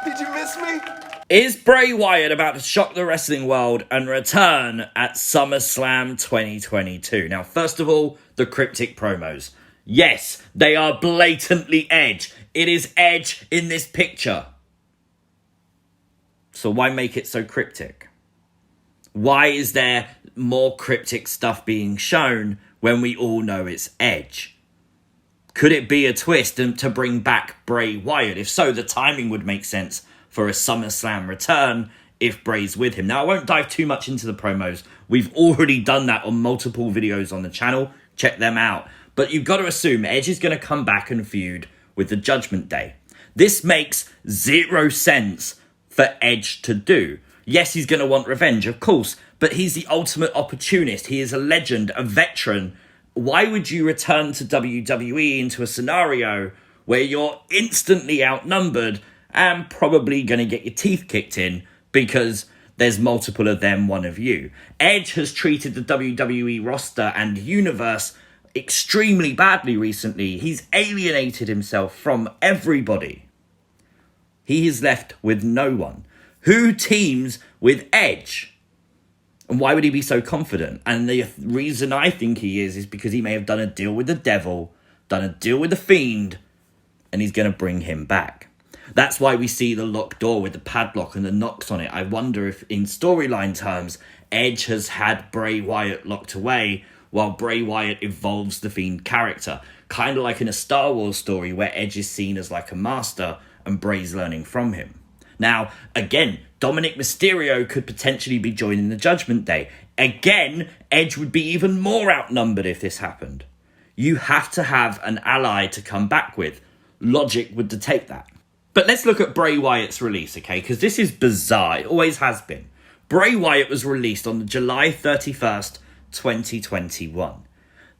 Did you miss me? Is Bray Wyatt about to shock the wrestling world and return at SummerSlam 2022? Now, first of all, the cryptic promos. Yes, they are blatantly Edge. It is Edge in this picture. So why make it so cryptic? Why is there more cryptic stuff being shown when we all know it's Edge? Could it be a twist to bring back Bray Wyatt? If so, the timing would make sense for a SummerSlam return if Bray's with him. Now, I won't dive too much into the promos. We've already done that on multiple videos on the channel. Check them out. But you've got to assume Edge is going to come back and feud with the Judgment Day. This makes zero sense for Edge to do. Yes, he's going to want revenge, of course, but he's the ultimate opportunist. He is a legend, a veteran. Why would you return to WWE into a scenario where you're instantly outnumbered and probably going to get your teeth kicked in because there's multiple of them, one of you? Edge has treated the WWE roster and universe extremely badly recently. He's alienated himself from everybody. He is left with no one. Who teams with Edge? And why would he be so confident? And the reason I think he is because he may have done a deal with the devil, done a deal with the Fiend, and he's going to bring him back. That's why we see the locked door with the padlock and the knocks on it. I wonder if, in storyline terms, Edge has had Bray Wyatt locked away while Bray Wyatt evolves the Fiend character. Kind of like in a Star Wars story where Edge is seen as like a master and Bray's learning from him. Now, again, Dominic Mysterio could potentially be joining the Judgment Day. Again, Edge would be even more outnumbered if this happened. You have to have an ally to come back with. Logic would dictate that. But let's look at Bray Wyatt's release, okay? Because this is bizarre. It always has been. Bray Wyatt was released on July 31st, 2021.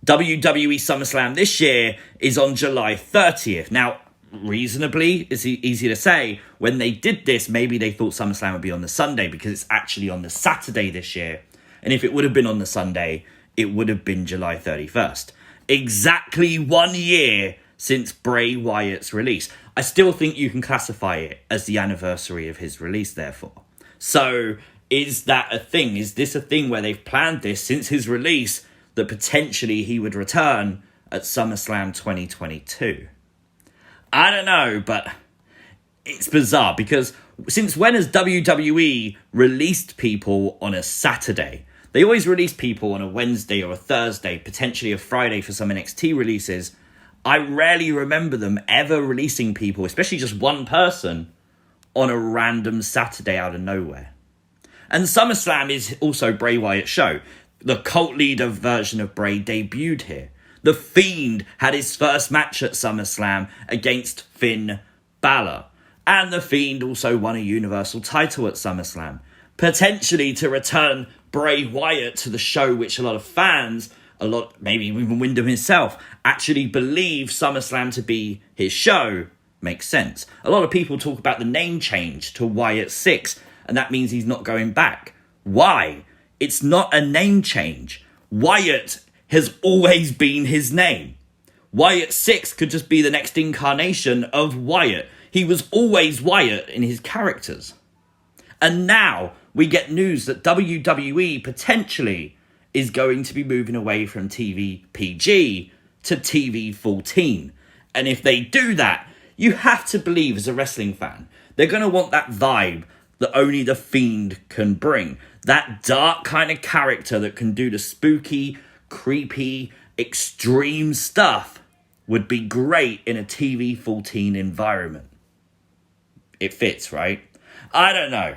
WWE SummerSlam this year is on July 30th. Now, reasonably, it's easy to say, when they did this, maybe they thought SummerSlam would be on the Sunday because it's actually on the Saturday this year. And if it would have been on the Sunday, it would have been July 31st. Exactly 1 year since Bray Wyatt's release. I still think you can classify it as the anniversary of his release, therefore. So, is that a thing? Is this a thing where they've planned this since his release that potentially he would return at SummerSlam 2022? I don't know, but it's bizarre because since when has WWE released people on a Saturday? They always release people on a Wednesday or a Thursday, potentially a Friday for some NXT releases. I rarely remember them ever releasing people, especially just one person, on a random Saturday out of nowhere. And SummerSlam is also Bray Wyatt's show. The cult leader version of Bray debuted here. The Fiend had his first match at SummerSlam against Finn Balor. And the Fiend also won a Universal title at SummerSlam. Potentially to return Bray Wyatt to the show which a lot of fans, maybe even Wyndham himself, actually believe SummerSlam to be his show, makes sense. A lot of people talk about the name change to Wyatts 6, and that means he's not going back. Why? It's not a name change. Wyatt has always been his name. Wyatts 6 could just be the next incarnation of Wyatt. He was always Wyatt in his characters. And now we get news that WWE potentially is going to be moving away from TV PG to TV 14. And if they do that, you have to believe as a wrestling fan, they're going to want that vibe that only the Fiend can bring. That dark kind of character that can do the spooky, creepy, extreme stuff would be great in a TV 14 environment. It fits, right? I don't know.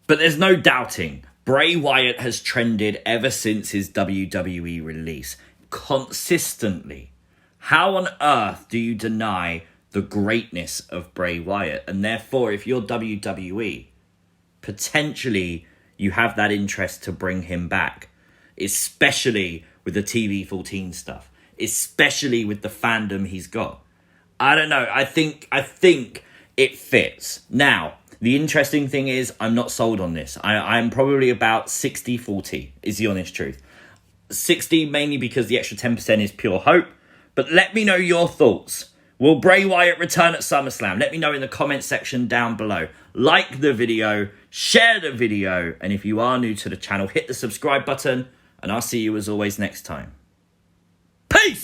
But there's no doubting, Bray Wyatt has trended ever since his WWE release. Consistently. How on earth do you deny the greatness of Bray Wyatt? And therefore, if you're WWE, potentially you have that interest to bring him back. Especially with the TV 14 stuff. Especially with the fandom he's got. I don't know. I think it fits. Now, the interesting thing is, I'm not sold on this. I'm probably about 60-40, is the honest truth. 60 mainly because the extra 10% is pure hope. But let me know your thoughts. Will Bray Wyatt return at SummerSlam? Let me know in the comment section down below. Like the video, share the video, and if you are new to the channel, hit the subscribe button, and I'll see you as always next time. Peace!